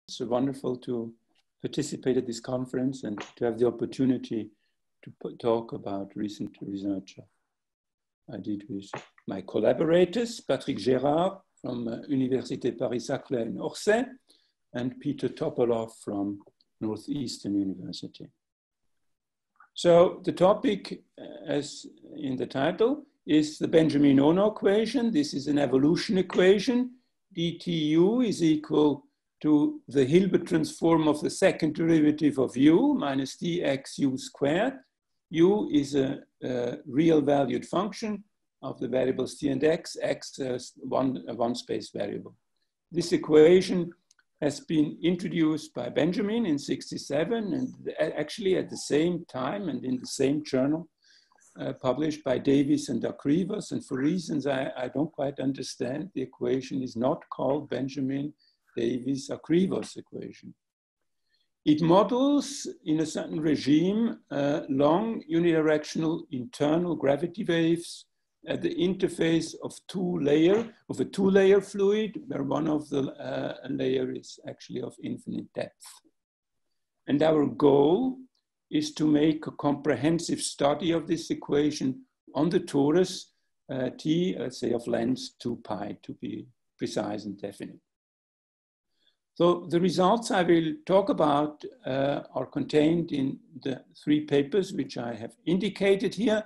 It's wonderful to participate at this conference and to have the opportunity to talk about recent research I did with my collaborators, Patrick Gérard from Université Paris-Saclay in Orsay, and Peter Topolov from Northeastern University. So the topic, as in the title, is the Benjamin-Ono equation. This is an evolution equation. dtu is equal to the Hilbert transform of the second derivative of u minus dxu squared. U is a real valued function of the variables t and x is a one-space variable. This equation has been introduced by Benjamin in '67 and actually at the same time and in the same journal, published by Davis and Akrivas. And for reasons I don't quite understand, the equation is not called Benjamin-Davis-Akrivas equation. It models in a certain regime long unidirectional internal gravity waves at the interface of a two-layer fluid, where one of the layer is actually of infinite depth. And our goal is to make a comprehensive study of this equation on the torus T, let's say of length 2 pi to be precise and definite. So the results I will talk about are contained in the 3 papers which I have indicated here.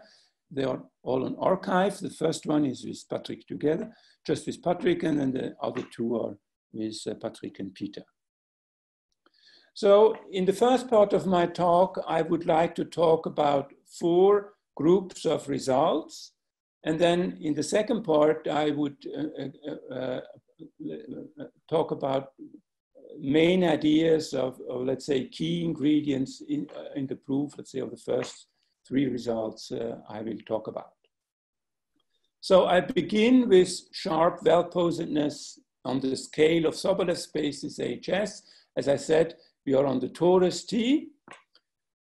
They are all on archive. The first one is with Patrick together, just with Patrick, and then the other 2 are with Patrick and Peter. So in the first part of my talk, I would like to talk about 4 groups of results. And then in the second part, I would talk about main ideas of, let's say, key ingredients in the proof, let's say, of the first 3 results I will talk about. So I begin with sharp well-posedness on the scale of Sobolev spaces HS. As I said, we are on the torus T.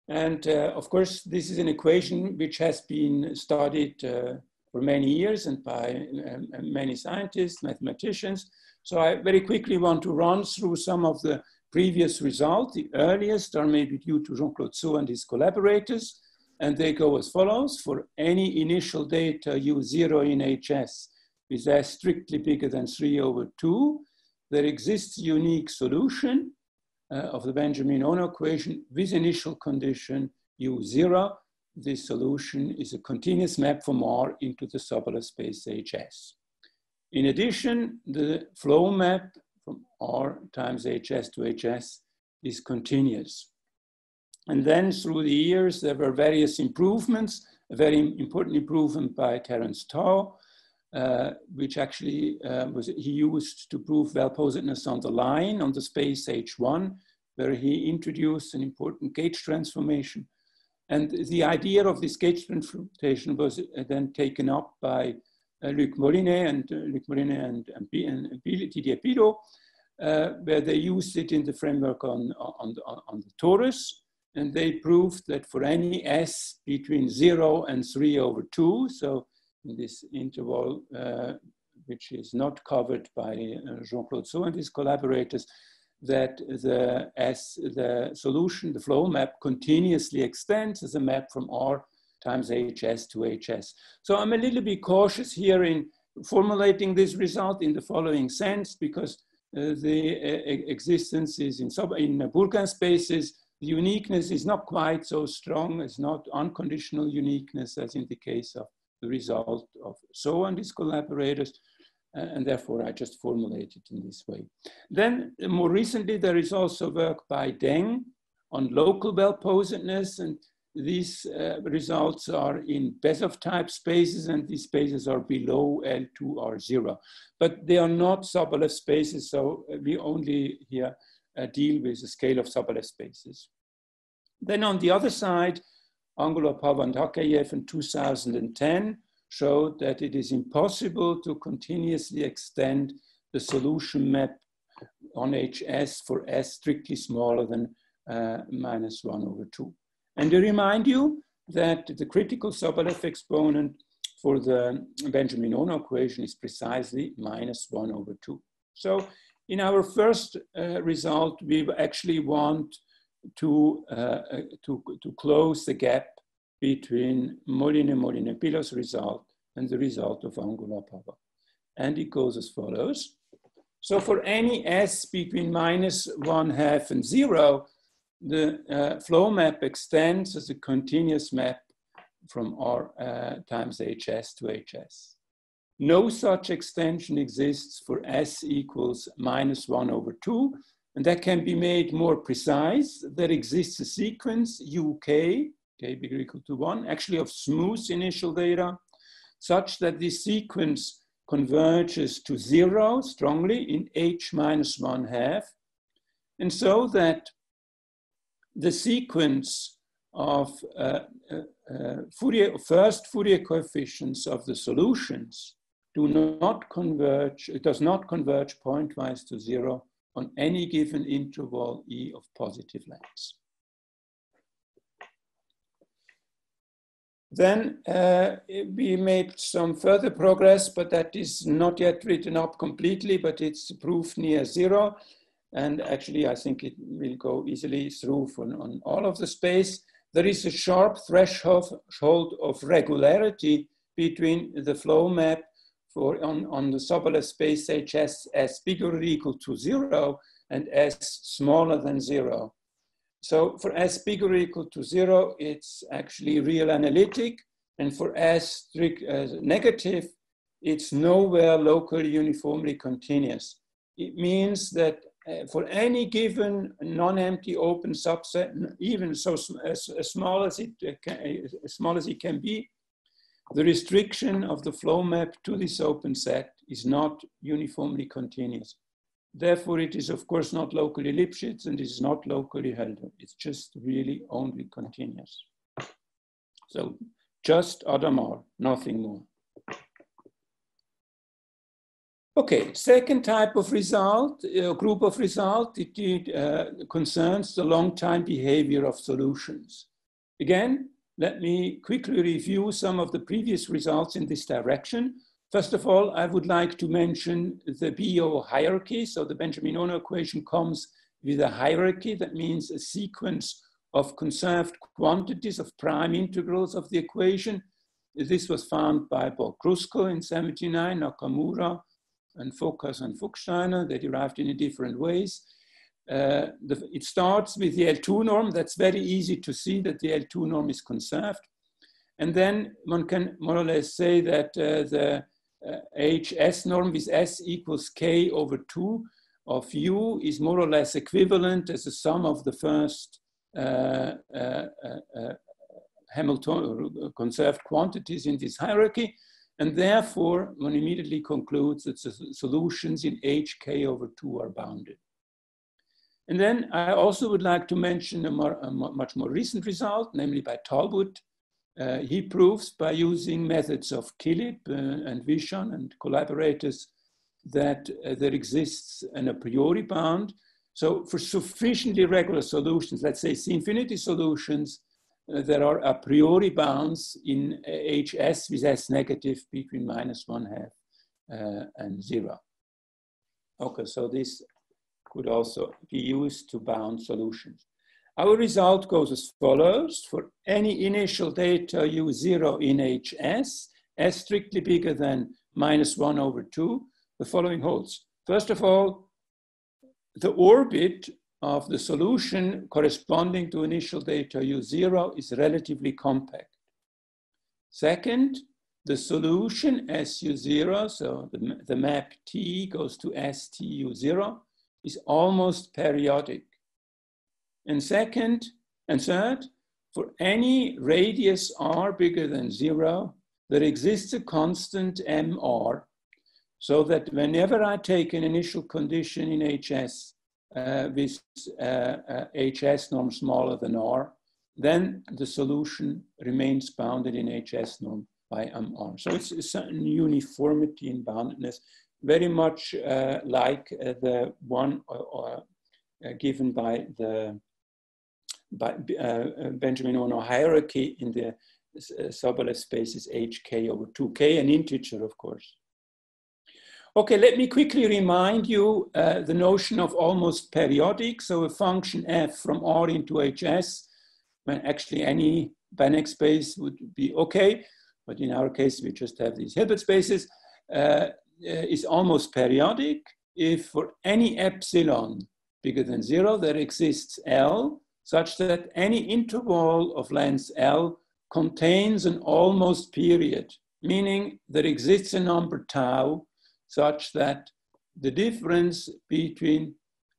And of course, this is an equation which has been studied for many years and by many scientists, mathematicians. So I very quickly want to run through some of the previous results. The earliest are maybe due to Jean-Claude Zot and his collaborators. And they go as follows. For any initial data U0 in HS with S strictly bigger than 3/2, there exists a unique solution of the Benjamin-Ono equation with initial condition U0. This solution is a continuous map from R into the Sobolev space HS. In addition, the flow map from R times HS to HS is continuous. And then through the years, there were various improvements, a very important improvement by Terence Tao, which actually he used to prove well-posedness on the line on the space H1, where he introduced an important gauge transformation. And the idea of this gauge transformation was then taken up by Luc Molinet and Didier Pido, where they used it in the framework on the torus. And they proved that for any S between 0 and 3/2, so in this interval, which is not covered by Jean-Claude Zot and his collaborators, that the solution, the flow map, continuously extends as a map from R times HS to HS. So I'm a little bit cautious here in formulating this result in the following sense, because the existence is in Bourgain spaces. The uniqueness is not quite so strong. It's not unconditional uniqueness as in the case of the result of Zot and his collaborators. And therefore, I just formulate it in this way. Then more recently, there is also work by Deng on local well-posedness. And these results are in Bezoff type spaces, and these spaces are below L2R0. But they are not Sobolev spaces, so we only here deal with the scale of Sobolev spaces. Then on the other side, Angulopov and Hakayev in 2010 showed that it is impossible to continuously extend the solution map on HS for S strictly smaller than -1/2. And to remind you that the critical Sobolev exponent for the Benjamin-Ono equation is precisely -1/2. So in our first result, we actually want to close the gap between Moliner-Moliner-Pilos result and the result of angular power. And it goes as follows. So for any S between -1/2 and 0, the flow map extends as a continuous map from R times HS to HS. No such extension exists for S equals -1/2, and that can be made more precise. There exists a sequence UK, k bigger or equal to 1, actually of smooth initial data, such that this sequence converges to 0 strongly in H-1/2, and so that the sequence of first Fourier coefficients of the solutions does not converge pointwise to 0 on any given interval E of positive lengths. Then we made some further progress, but that is not yet written up completely, but it's proof near 0. And actually, I think it will go easily through on all of the space. There is a sharp threshold of regularity between the flow map on the Sobolev space HS as bigger or equal to 0 and S smaller than 0. So for S bigger or equal to 0, it's actually real analytic. And for S negative, it's nowhere locally uniformly continuous. It means that for any given non-empty open subset, even so as small as it can be, the restriction of the flow map to this open set is not uniformly continuous. Therefore, it is of course not locally Lipschitz and is not locally Helder. It's just really only continuous. So just Adamar, nothing more. Okay, second type of result, group of result, it concerns the long time behavior of solutions. Again, let me quickly review some of the previous results in this direction. First of all, I would like to mention the BO hierarchy. So the Benjamin-Ono equation comes with a hierarchy. That means a sequence of conserved quantities of prime integrals of the equation. This was found by Bob Kruskal in '79, Nakamura, and Focus and Fuchsteiner. They derived in different ways. It starts with the L2 norm. That's very easy to see that the L2 norm is conserved. And then one can more or less say that the HS norm with S equals K over 2 of U is more or less equivalent as the sum of the first Hamilton conserved quantities in this hierarchy. And therefore, one immediately concludes that the solutions in HK over 2 are bounded. And then I also would like to mention a much more recent result, namely by Talbot. He proves by using methods of Killip and Vishon and collaborators that there exists an a priori bound. So for sufficiently regular solutions, let's say C-infinity solutions, there are a priori bounds in HS with S negative between -1/2 and 0. Okay, so this could also be used to bound solutions. Our result goes as follows. For any initial data U0 in HS, S strictly bigger than -1/2, the following holds. First of all, the orbit of the solution corresponding to initial data U0 is relatively compact. Second, the solution SU0, so the map T goes to STU0, is almost periodic. And third, for any radius R bigger than 0, there exists a constant MR, so that whenever I take an initial condition in HS with HS norm smaller than R, then the solution remains bounded in HS norm by MR. So it's a certain uniformity in boundedness, very much like the one given by the Benjamin-Ono hierarchy in the Sobolev spaces HK over 2K, an integer, of course. Okay, let me quickly remind you the notion of almost periodic. So a function f from R into HS, when actually any Banach space would be okay, but in our case, we just have these Hilbert spaces, is almost periodic if for any epsilon bigger than 0, there exists L, such that any interval of length L contains an almost period, meaning there exists a number tau such that the difference between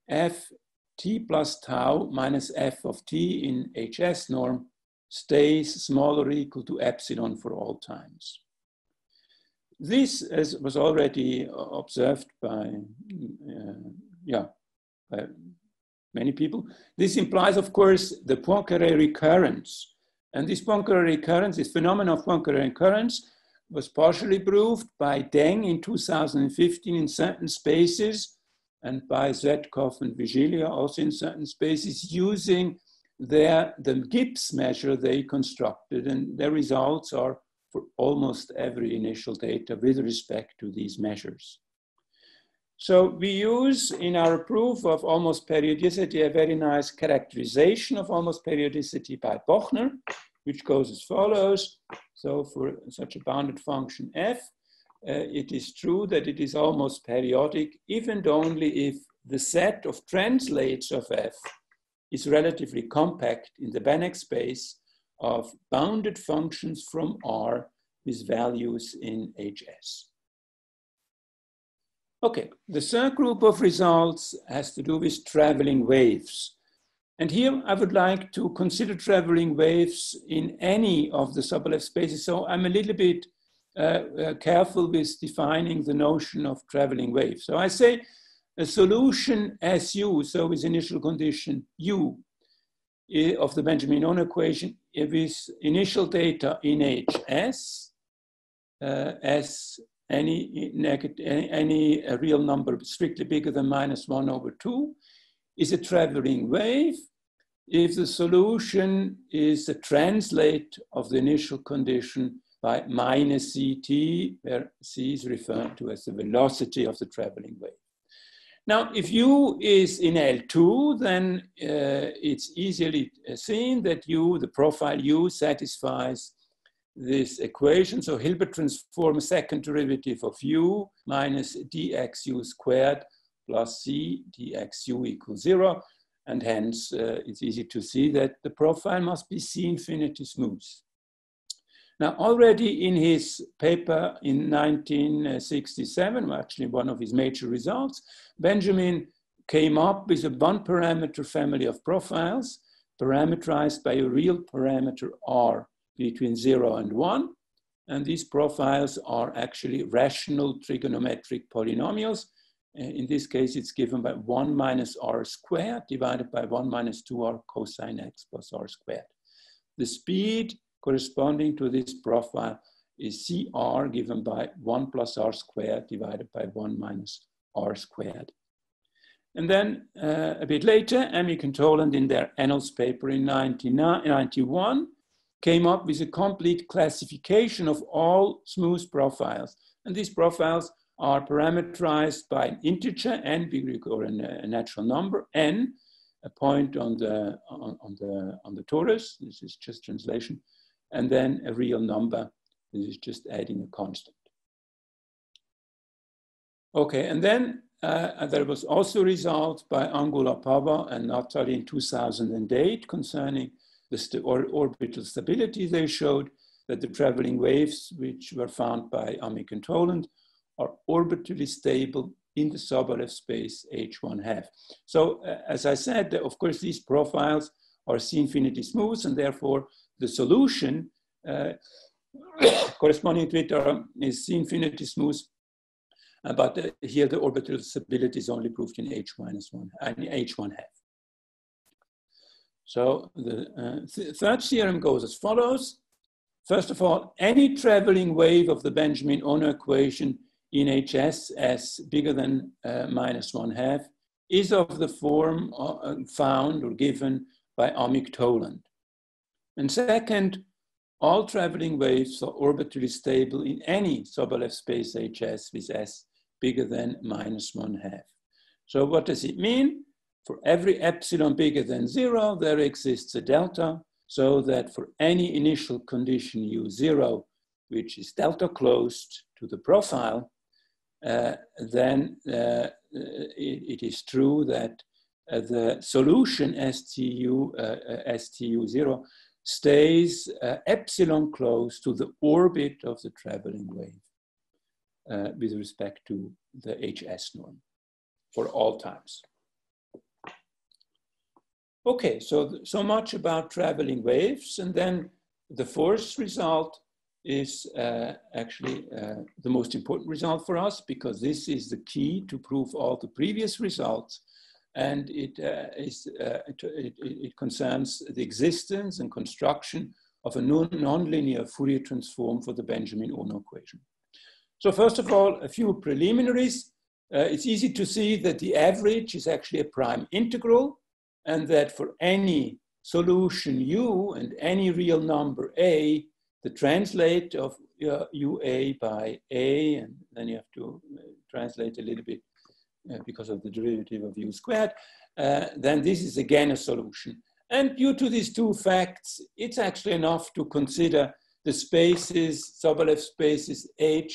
ft plus tau minus f of t in HS norm stays smaller or equal to epsilon for all times. This, as was already observed by many people, this implies, of course, the Poincaré recurrence. And this Poincaré recurrence, this phenomenon of Poincaré recurrence, was partially proved by Deng in 2015 in certain spaces, and by Zetkov and Vigilia also in certain spaces, using the Gibbs measure they constructed, and their results are for almost every initial data with respect to these measures. So we use in our proof of almost periodicity a very nice characterization of almost periodicity by Bochner, which goes as follows. So for such a bounded function f, it is true that it is almost periodic if and only if the set of translates of f is relatively compact in the Banach space of bounded functions from R with values in HS. Okay, the third group of results has to do with traveling waves. And here I would like to consider traveling waves in any of the subleft spaces. So I'm a little bit careful with defining the notion of traveling waves. So I say a solution SU, so with initial condition U of the Benjamin-Ono equation with initial data in HS as any real number strictly bigger than -1/2 is a traveling wave if the solution is a translate of the initial condition by -CT, where C is referred to as the velocity of the traveling wave. Now, if U is in L2, then it's easily seen that U, the profile U, satisfies this equation. So Hilbert transform a second derivative of U minus dxu squared plus C dxu equals 0. And hence, it's easy to see that the profile must be C infinity smooth. Now, already in his paper in 1967, actually one of his major results, Benjamin came up with a one-parameter family of profiles parameterized by a real parameter R between 0 and 1. And these profiles are actually rational trigonometric polynomials. In this case, it's given by 1 minus R squared divided by 1 minus 2R cosine X plus R squared. The speed corresponding to this profile is CR given by 1 plus R squared divided by 1 minus R squared. And then a bit later, Amick and Toland in their annals paper in 1991 came up with a complete classification of all smooth profiles. And these profiles are parameterized by an integer n, or a natural number n, a point on the torus. This is just translation, and then a real number. This is just adding a constant. Okay, and then there was also results by Angula Pava and Natali in 2008 concerning the orbital stability. They showed that the traveling waves, which were found by Amick and Toland, are orbitally stable in the subleft space H1/2. So as I said, of course, these profiles are C infinity smooth, and therefore the solution corresponding to it is C infinity smooth. But here the orbital stability is only proved in H1/2. So the third theorem goes as follows. First of all, any traveling wave of the Benjamin-Ono equation in HS as bigger than -1/2 is of the form found or given by Amick Toland. And second, all traveling waves are orbitally stable in any subleft space HS with S bigger than -1/2. So what does it mean? For every epsilon bigger than 0, there exists a delta, so that for any initial condition U0, which is delta closed to the profile, then it is true that the solution STU0 stays epsilon close to the orbit of the traveling wave with respect to the HS norm for all times. Okay, so much about traveling waves. And then the fourth result is actually the most important result for us, because this is the key to prove all the previous results. And it concerns the existence and construction of a nonlinear Fourier transform for the Benjamin-Ono equation. So first of all, a few preliminaries. It's easy to see that the average is actually a prime integral, and that for any solution U and any real number A, the translate of UA by A, and then you have to translate a little bit because of the derivative of U squared, then this is again a solution. And due to these two facts, it's actually enough to consider the spaces, Sobolev spaces H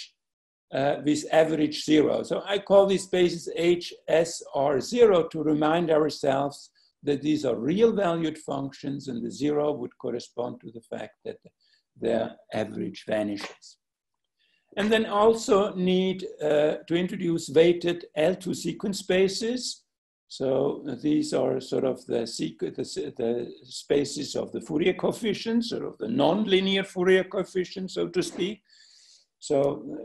with average 0. So I call these spaces H, S, R 0 to remind ourselves that these are real valued functions, and the 0 would correspond to the fact that their average vanishes. And then also need to introduce weighted L2 sequence spaces. So these are sort of the spaces of the Fourier coefficients, sort of the nonlinear Fourier coefficients, so to speak. So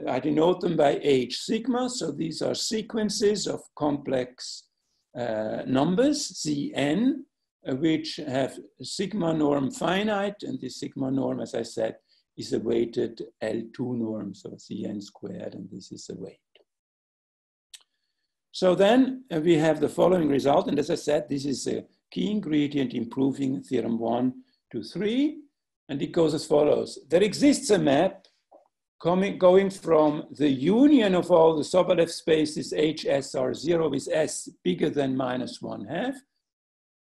I denote them by H sigma. So these are sequences of complex numbers, Cn, which have sigma norm finite, and this sigma norm, as I said, is a weighted L2 norm, so Cn squared, and this is a weight. So then we have the following result, and as I said, this is a key ingredient in proving theorem 1 to 3, and it goes as follows. There exists a map going from the union of all the Sobolev spaces HSR0 with S bigger than -1/2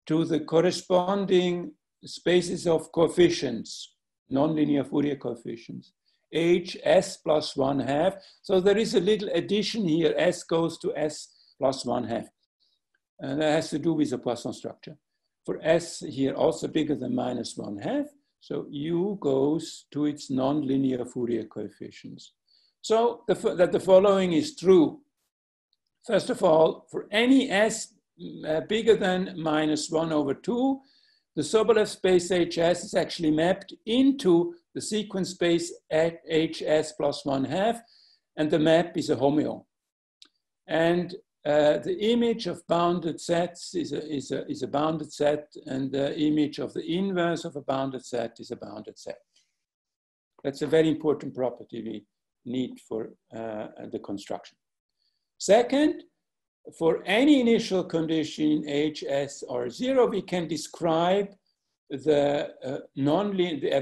to the corresponding spaces of coefficients, nonlinear Fourier coefficients, H, S plus 1/2. So there is a little addition here, S goes to S plus 1/2. And that has to do with the Poisson structure. For S here also bigger than -1/2. So U goes to its nonlinear Fourier coefficients. So that the following is true. First of all, for any S bigger than -1/2, the Sobolev space HS is actually mapped into the sequence space at HS plus 1/2, and the map is a homeo. And the image of bounded sets is a bounded set, and the image of the inverse of a bounded set is a bounded set. That's a very important property we need for the construction. Second, for any initial condition in HSR0, we can describe the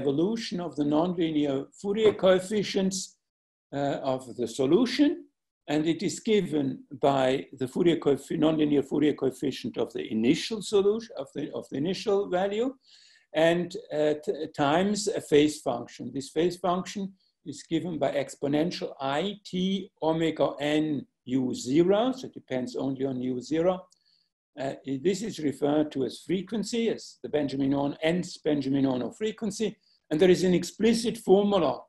evolution of the nonlinear Fourier coefficients of the solution, and it is given by the nonlinear Fourier coefficient of the initial solution, of the initial value, and times a phase function. This phase function is given by exponential IT omega n U0, so it depends only on U0. This is referred to as frequency, as the nth Benjamin-Ono frequency, and there is an explicit formula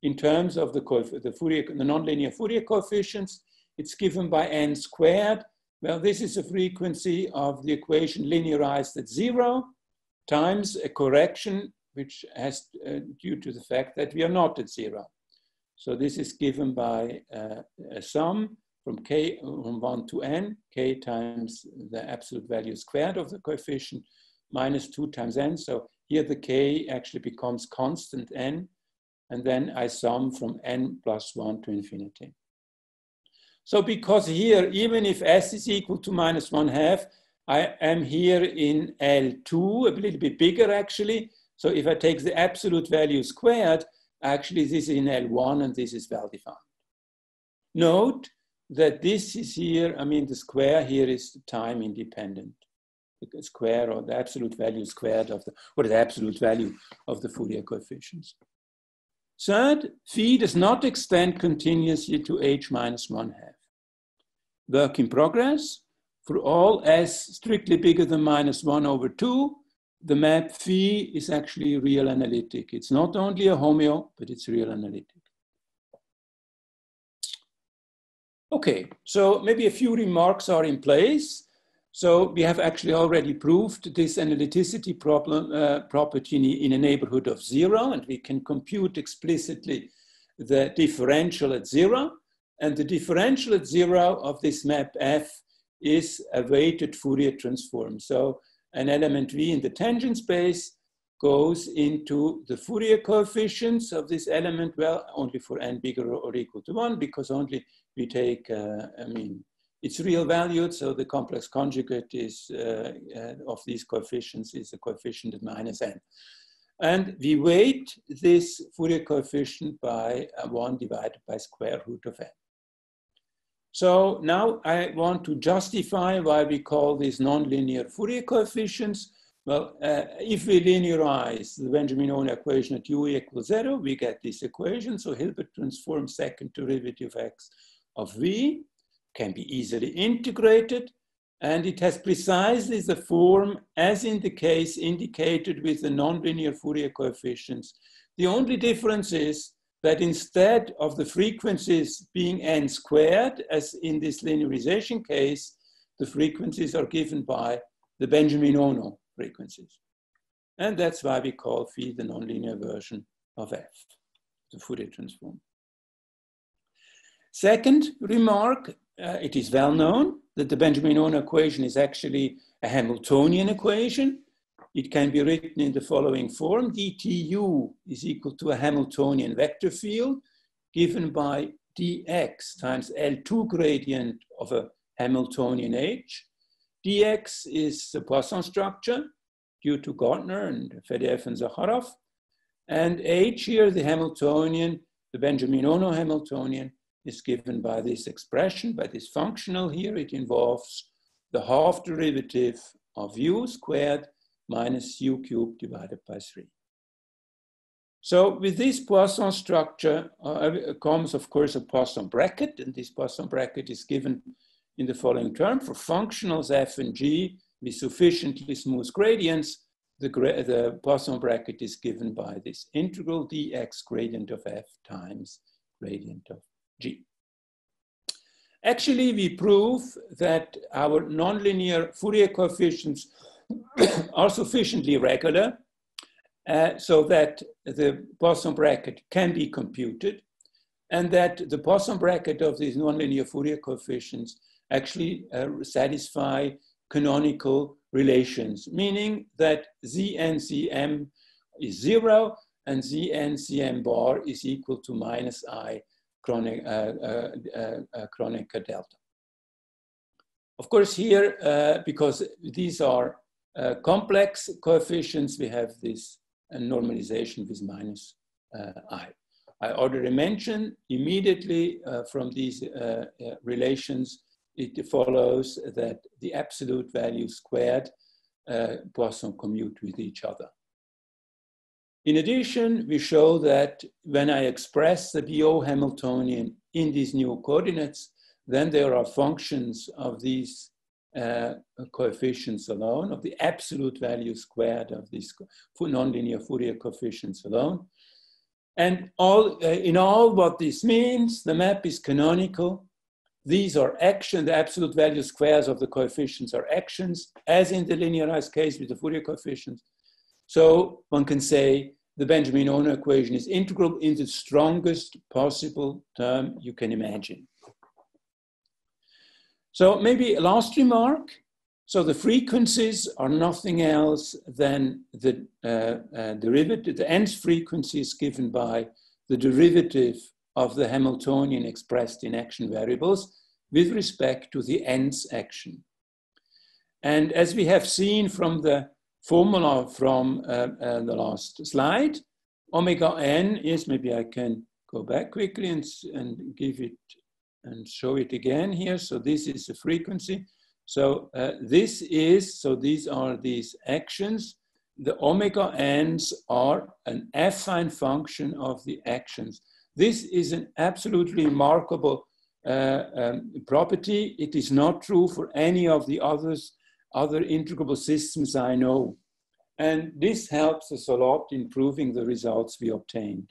in terms of the nonlinear Fourier coefficients. It's given by n squared. Well, this is a frequency of the equation linearized at 0 times a correction, which has due to the fact that we are not at 0. So this is given by a sum from k from 1 to n, k times the absolute value squared of the coefficient minus 2 times n. So here the k actually becomes constant n, and then I sum from n plus 1 to infinity. So because here, even if S is equal to -1/2, I am here in L2, a little bit bigger actually. So if I take the absolute value squared, actually this is in L1 and this is well defined. Note that this is here, I mean, the square here is time independent. The square or the absolute value squared of the absolute value of the Fourier coefficients. Third, phi does not extend continuously to h minus 1/2. Work in progress. For all s strictly bigger than -1/2, the map phi is actually real analytic. It's not only a homeo, but it's real analytic. Okay, so maybe a few remarks are in place. So we have actually already proved this analyticity property in a neighborhood of 0, and we can compute explicitly the differential at 0. And the differential at 0 of this map F is a weighted Fourier transform. So an element V in the tangent space goes into the Fourier coefficients of this element, well, only for n bigger or equal to 1, because only we take, it's real valued, so the complex conjugate is of these coefficients is a coefficient at -n. And we weight this Fourier coefficient by 1 divided by square root of n. So now I want to justify why we call these nonlinear Fourier coefficients. Well, if we linearize the Benjamin-Ono equation at u equals 0, we get this equation. So Hilbert transform second derivative x of v can be easily integrated, and it has precisely the form as in the case indicated with the nonlinear Fourier coefficients. The only difference is that instead of the frequencies being n squared, as in this linearization case, the frequencies are given by the Benjamin-Ono frequencies. And that's why we call phi the nonlinear version of f, the Fourier transform. Second remark, it is well known that the Benjamin-Ono equation is actually a Hamiltonian equation. It can be written in the following form: dtu is equal to a Hamiltonian vector field given by dx times L2 gradient of a Hamiltonian h. dx is the Poisson structure due to Gardner and Fedorov and Zakharov. And h here, the Hamiltonian, the Benjamin-Ono Hamiltonian, is given by this expression, by this functional here. It involves the half derivative of u squared minus u cubed divided by 3. So with this Poisson structure comes, of course, a Poisson bracket, and this Poisson bracket is given in the following term. For functionals f and g with sufficiently smooth gradients, the Poisson bracket is given by this integral dx gradient of f times gradient of g. Actually, we prove that our nonlinear Fourier coefficients are sufficiently regular so that the Poisson bracket can be computed, and that the Poisson bracket of these nonlinear Fourier coefficients actually satisfy canonical relations, meaning that ZNCM is 0 and ZNCM bar is equal to -I Kronecker delta. Of course, here, because these are complex coefficients, we have this normalization with -I. I already mentioned immediately from these relations, it follows that the absolute value squared Poisson commute with each other. In addition, we show that when I express the BO Hamiltonian in these new coordinates, then there are functions of these coefficients alone, of the absolute value squared of these nonlinear Fourier coefficients alone. And in all what this means, the map is canonical. These are actions, the absolute value squares of the coefficients are actions, as in the linearized case with the Fourier coefficients. So one can say the Benjamin-Ono equation is integral in the strongest possible term you can imagine. So maybe a last remark. So the frequencies are nothing else than the derivative, the nth frequency is given by the derivative of the Hamiltonian expressed in action variables with respect to the nth action. And as we have seen from the formula from the last slide, omega n is, maybe I can go back quickly and give it and show it again here. So this is the frequency. So these are these actions. The omega n's are an affine function of the actions. This is an absolutely remarkable property. It is not true for any of the other integrable systems I know. And this helps us a lot in proving the results we obtained.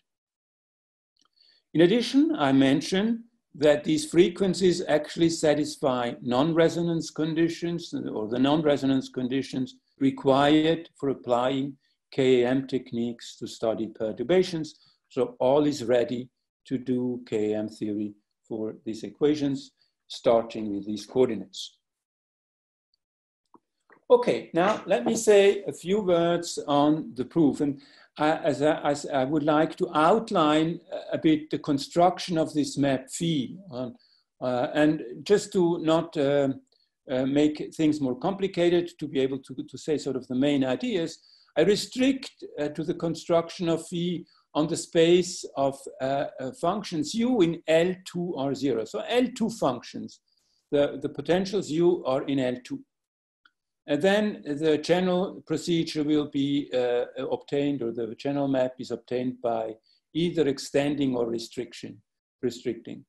In addition, I mentioned that these frequencies actually satisfy non-resonance conditions, or the non-resonance conditions required for applying KAM techniques to study perturbations. So all is ready to do KAM theory for these equations, starting with these coordinates. Okay, now let me say a few words on the proof. And as I would like to outline a bit the construction of this map phi. And just to not make things more complicated, to be able to say sort of the main ideas, I restrict to the construction of phi on the space of functions u in L2 are 0. So L2 functions, the potentials u are in L2. And then the channel procedure will be obtained, or the channel map is obtained by either extending or restricting.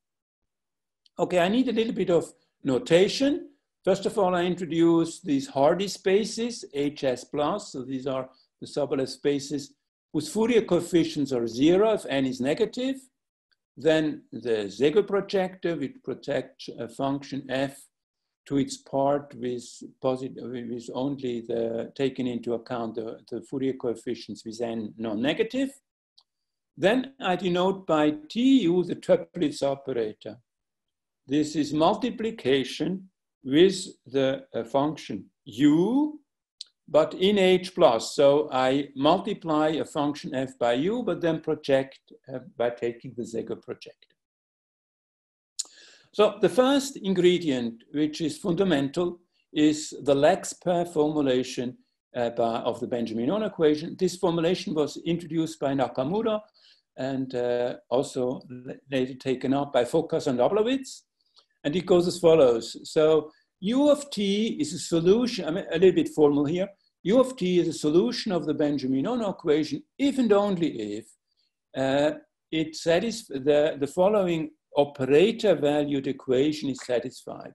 Okay, I need a little bit of notation. First of all, I introduce these Hardy spaces, HS plus. So these are the Sobolev spaces whose Fourier coefficients are 0 if n is negative. Then the Zegel projector, which projects a function f to its part with only the taken into account the Fourier coefficients with n non-negative. Then I denote by TU the Toeplitz operator. This is multiplication with the function u, but in H plus. So I multiply a function f by u, but then project by taking the Zegel projector. So the first ingredient, which is fundamental, is the Lex-pair formulation of the Benjamin-Ono equation. This formulation was introduced by Nakamura and also later taken up by Fokas and Oblowitz. And it goes as follows. So u of t is a solution, I mean, a little bit formal here. U of t is a solution of the Benjamin-Ono equation if and only if it satisfies the following operator valued equation is satisfied.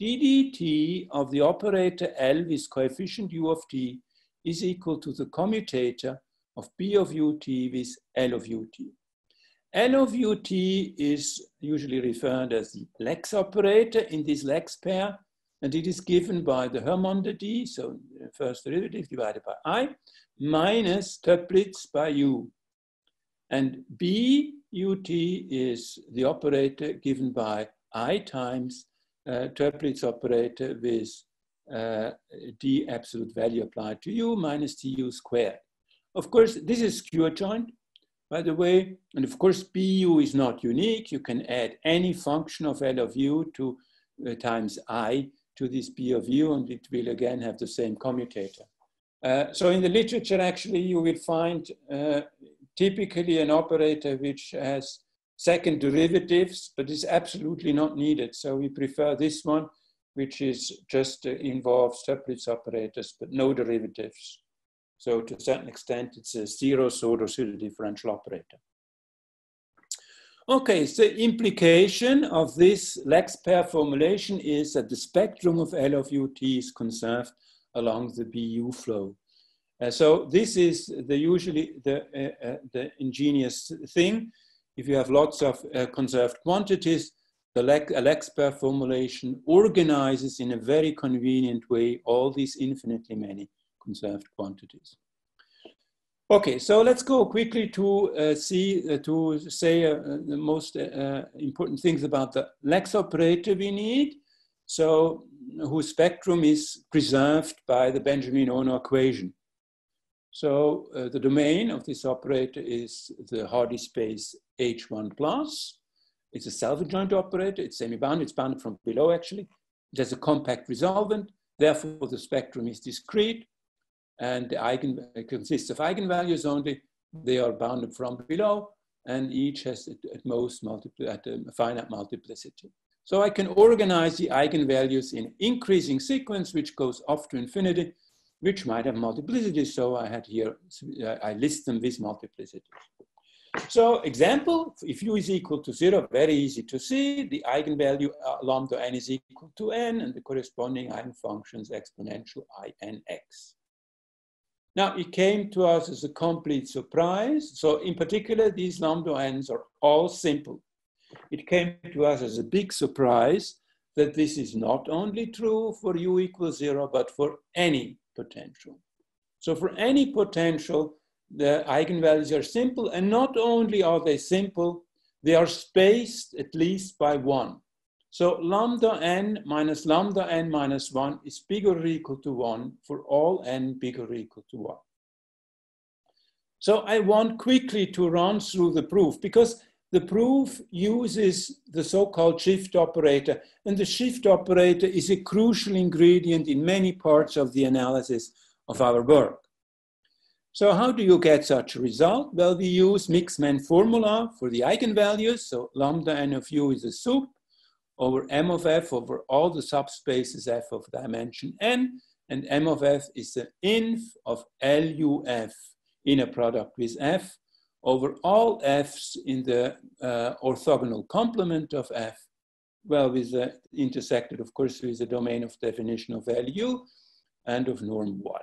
ddt of the operator L with coefficient u of t is equal to the commutator of b of ut with L of ut. L of ut is usually referred as the Lex operator in this Lex pair, and it is given by the Hermonde, so first derivative divided by I, minus Toeplitz by u. And b ut is the operator given by I times Toeplitz operator with d absolute value applied to u minus tu squared. Of course, this is skewer joint, by the way, and of course, bu is not unique. You can add any function of L of u to times I to this b of u, and it will again have the same commutator. So in the literature, actually, you will find typically an operator which has second derivatives, but is absolutely not needed. So we prefer this one, which is just involves Toeplitz operators, but no derivatives. So to a certain extent, it's a zero sort of pseudo-differential operator. Okay, so the implication of this Lex pair formulation is that the spectrum of L of ut is conserved along the BU flow. So this is usually the ingenious thing. If you have lots of conserved quantities, the Lex pair formulation organizes in a very convenient way all these infinitely many conserved quantities. Okay, so let's go quickly to say the most important things about the Lex operator we need. So whose spectrum is preserved by the Benjamin-Ono equation. So the domain of this operator is the Hardy space H1 plus. It's a self-adjoint operator. It's semi-bounded. It's bounded from below, actually. It has a compact resolvent. Therefore, the spectrum is discrete. And it consists of eigenvalues only. They are bounded from below. and each has at most a finite multiplicity. So I can organize the eigenvalues in increasing sequence, which goes off to infinity, which might have multiplicity. So I had here, I list them with multiplicity. So example, if u is equal to 0, very easy to see, the eigenvalue lambda n is equal to n, and the corresponding eigenfunctions exponential inx. Now, it came to us as a complete surprise. So in particular, these lambda n's are all simple. It came to us as a big surprise that this is not only true for u equals 0, but for any potential. So for any potential, the eigenvalues are simple, and not only are they simple, they are spaced at least by 1. So lambda n minus 1 is bigger or equal to 1 for all n bigger or equal to 1. So I want quickly to run through the proof, because the proof uses the so-called shift operator, and the shift operator is a crucial ingredient in many parts of the analysis of our work. So how do you get such a result? Well, we use Mixman formula for the eigenvalues. So lambda n of u is a sup over m of f over all the subspaces f of dimension n, and m of f is the inf of LUF in a product with f over all f's in the orthogonal complement of f, well, with the intersected, of course, with the domain of definition of LU and of norm 1.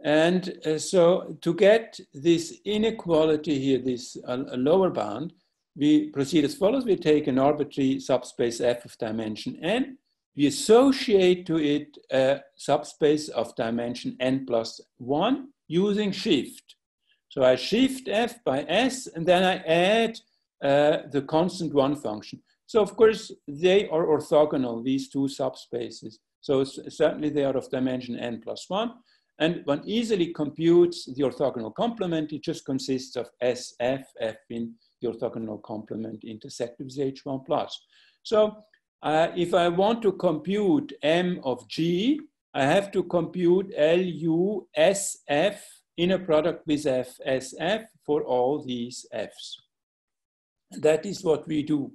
And so to get this inequality here, this lower bound, we proceed as follows. We take an arbitrary subspace f of dimension n. We associate to it a subspace of dimension n plus 1 using shift. So I shift f by s, and then I add the constant 1 function. So of course, they are orthogonal, these two subspaces. So certainly they are of dimension n plus 1. And one easily computes the orthogonal complement. It just consists of SF, F in the orthogonal complement intersected with H1 plus. So if I want to compute M of G, I have to compute LU SF in a product with F SF for all these Fs. And that is what we do.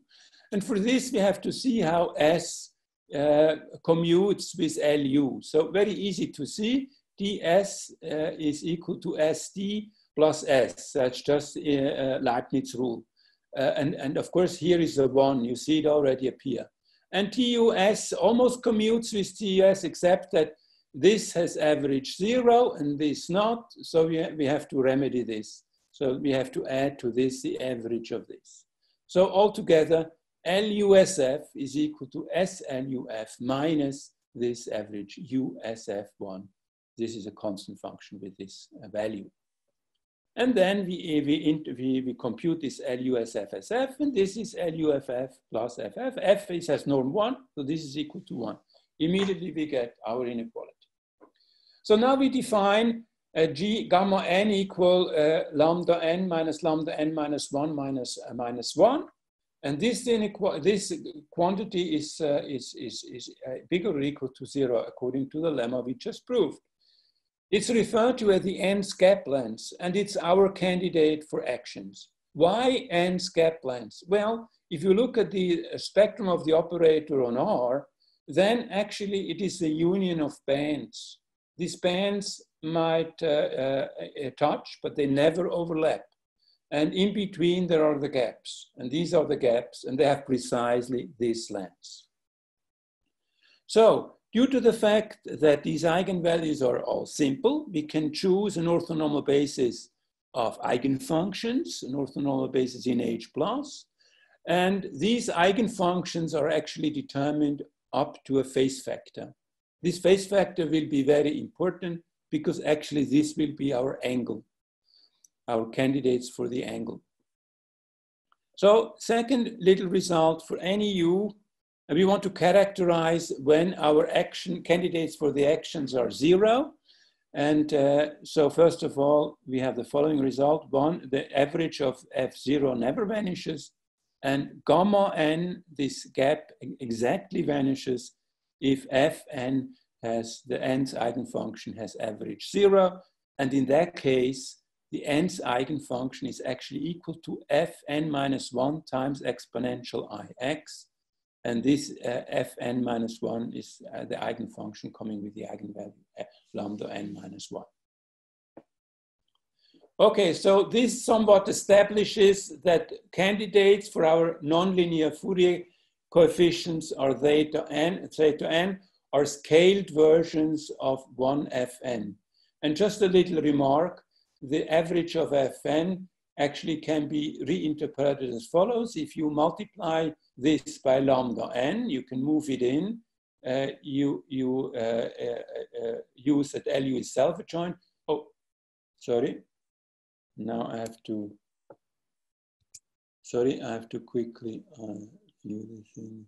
And for this, we have to see how S commutes with LU. So very easy to see. ds is equal to st plus s. That's just Leibniz rule. And of course, here is the 1. You see it already appear. And TUS almost commutes with TUS, except that this has average 0 and this not. So we have to remedy this. So we have to add to this the average of this. So altogether, LUSF is equal to SLUF minus this average USF1. This is a constant function with this value. And then we compute this LUSFSF, and this is LUFF plus FF. F has norm 1, so this is equal to 1. Immediately we get our inequality. So now we define G gamma n equal lambda n minus 1 minus 1. And this quantity is bigger or equal to 0 according to the lemma we just proved. It's referred to as the endcap length, and it's our candidate for actions. Why endcap length? Well, if you look at the spectrum of the operator on R, then actually it is the union of bands. These bands might touch, but they never overlap. And in between, there are the gaps. And these are the gaps, and they have precisely this length. So, due to the fact that these eigenvalues are all simple, we can choose an orthonormal basis of eigenfunctions, an orthonormal basis in H+. And these eigenfunctions are actually determined up to a phase factor. This phase factor will be very important because actually this will be our angle, our candidates for the angle. So second little result for any U, and we want to characterize when our action candidates for the actions are 0. And so first of all, we have the following result. 1, the average of F0 never vanishes. And gamma n, this gap exactly vanishes if Fn has the nth eigenfunction has average 0. And in that case, the nth eigenfunction is actually equal to fn minus 1 times exponential ix. And this fn minus 1 is the eigenfunction coming with the eigenvalue lambda n minus 1. Okay, so this somewhat establishes that candidates for our nonlinear Fourier coefficients are theta n are scaled versions of 1fn. And just a little remark, the average of fn actually can be reinterpreted as follows. If you multiply this by lambda n, you can move it in. You use that LU is self-adjoint. Oh, sorry. Now I have to, sorry, I have to quickly view the thing.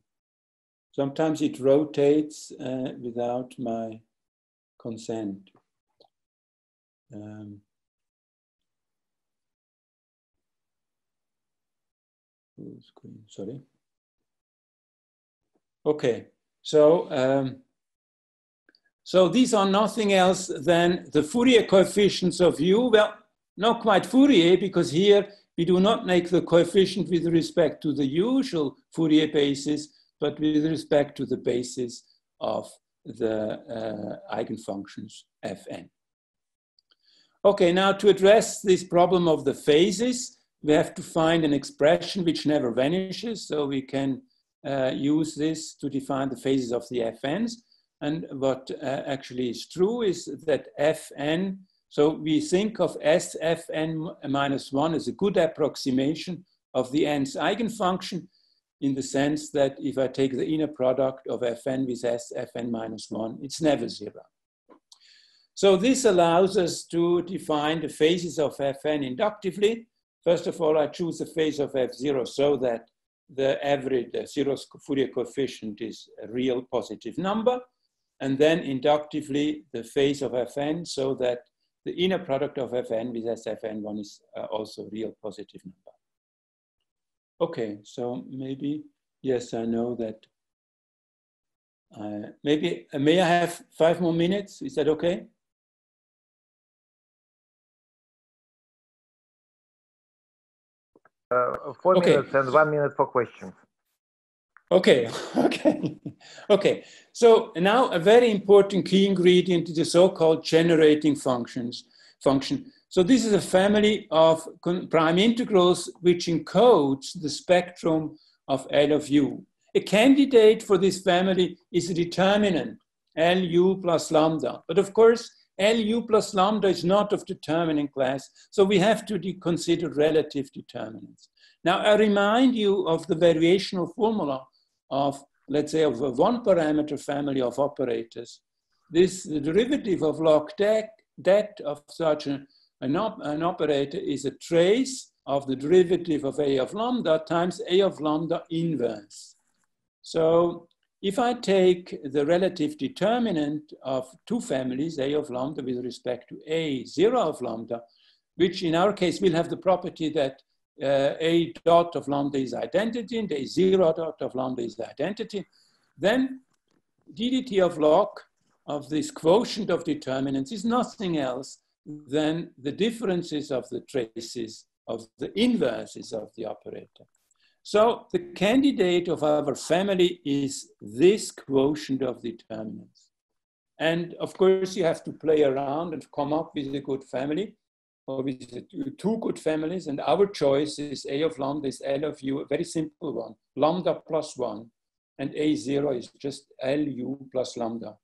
Sometimes it rotates without my consent. Full screen, sorry. Okay, so so these are nothing else than the Fourier coefficients of U. Well, not quite Fourier, because here we do not make the coefficient with respect to the usual Fourier basis, but with respect to the basis of the eigenfunctions Fn. Okay, now to address this problem of the phases, we have to find an expression which never vanishes, so we can use this to define the phases of the Fn's. And what actually is true is that Fn, so we think of Sfn minus 1 as a good approximation of the nth eigenfunction, in the sense that if I take the inner product of Fn with Sfn minus 1, it's never 0. So this allows us to define the phases of Fn inductively. First of all, I choose the phase of F0 so that the average, the zero Fourier coefficient is a real positive number. And then inductively, the phase of Fn so that the inner product of Fn with Sfn1 is also a real positive number. Okay, so maybe, yes, I know that. Maybe, may I have 5 more minutes? Is that okay? 4 minutes and 1 minute for questions. Okay, okay, okay. So now a very important key ingredient is the so-called generating function. So this is a family of prime integrals which encodes the spectrum of L of U. A candidate for this family is a determinant, Lu plus lambda. But of course, Lu plus lambda is not of determinant class, so we have to consider relative determinants. Now, I remind you of the variational formula of, let's say, of a one parameter family of operators. The derivative of log det of such an operator is a trace of the derivative of A of lambda times A of lambda inverse. So if I take the relative determinant of two families, A of lambda with respect to A0 of lambda, which in our case will have the property that A dot of lambda is identity and A0 dot of lambda is identity, then ddt of log of this quotient of determinants is nothing else than the differences of the traces of the inverses of the operator. So the candidate of our family is this quotient of determinants. And of course, you have to play around and come up with a good family, or with two good families. And our choice is A of lambda is L of U, a very simple one, lambda plus 1. And A0 is just Lu plus lambda.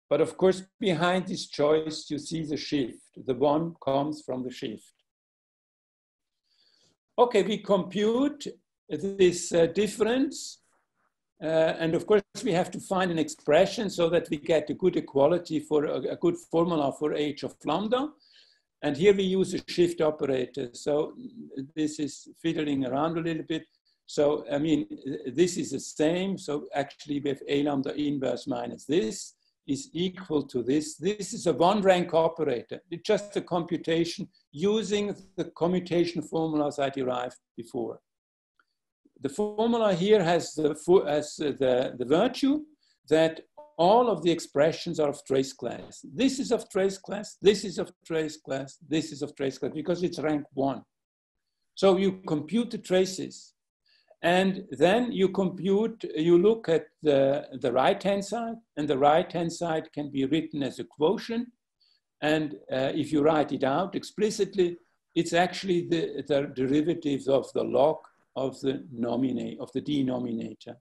But of course, behind this choice, you see the shift. The 1 comes from the shift. Okay, we compute this difference. And of course, we have to find an expression so that we get a good equality for a good formula for H of lambda. And here we use a shift operator. So this is fiddling around a little bit. So, I mean, this is the same. So actually we have A lambda inverse minus this is equal to this. This is a one rank operator. It's just a computation using the commutation formulas I derived before. The formula here has the virtue that all of the expressions are of trace class. This is of trace class, this is of trace class, this is of trace class, because it's rank 1. So you compute the traces, and then you look at the right-hand side, and the right-hand side can be written as a quotient. And if you write it out explicitly, it's actually the derivatives of the log of the denominator.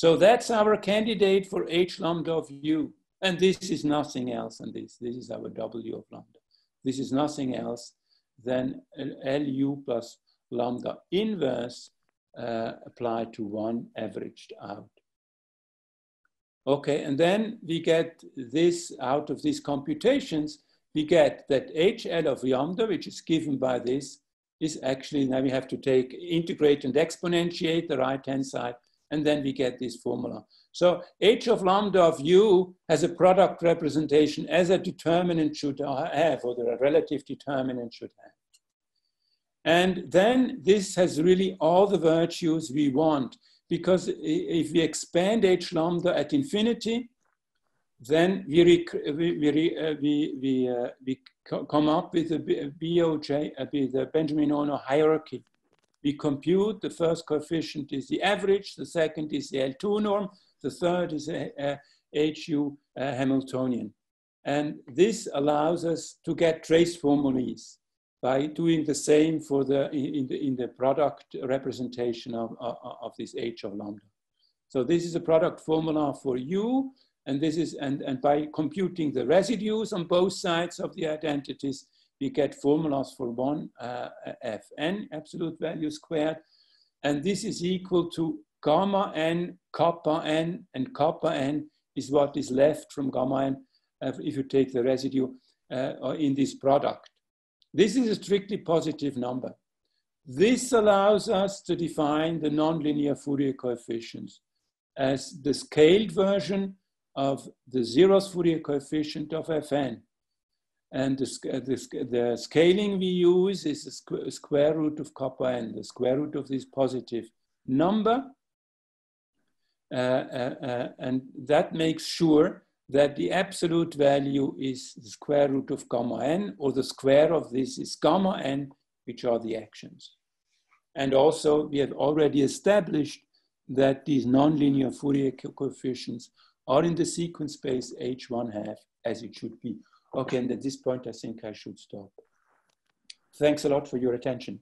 So that's our candidate for h lambda of u. And this is nothing else than this. This is our w of lambda. This is nothing else than Lu plus lambda inverse applied to 1 averaged out. Okay, and then we get this out of these computations, we get that HL of lambda, which is given by this, is actually, now we have to integrate and exponentiate the right-hand side, and then we get this formula. So h of lambda of u has a product representation as a determinant should have, or the relative determinant should have. And then this has really all the virtues we want, because if we expand h lambda at infinity, then we come up with the Benjamin-Ono hierarchy. We compute the first coefficient is the average, the second is the L2 norm, the third is HU Hamiltonian. And this allows us to get trace formulas by doing the same for in the product representation of this h of lambda. So this is a product formula for U, and this is and by computing the residues on both sides of the identities, we get formulas for 1 Fn, absolute value squared, and this is equal to gamma n, kappa n, and kappa n is what is left from gamma n if you take the residue in this product. This is a strictly positive number. This allows us to define the nonlinear Fourier coefficients as the scaled version of the zeroth Fourier coefficient of Fn. And the scaling we use is the square root of kappa n, the square root of this positive number. And that makes sure that the absolute value is the square root of gamma n, or the square of this is gamma n, which are the actions. And also, we have already established that these nonlinear Fourier coefficients are in the sequence space h1/2 as it should be. Okay, and at this point, I think I should stop. Thanks a lot for your attention.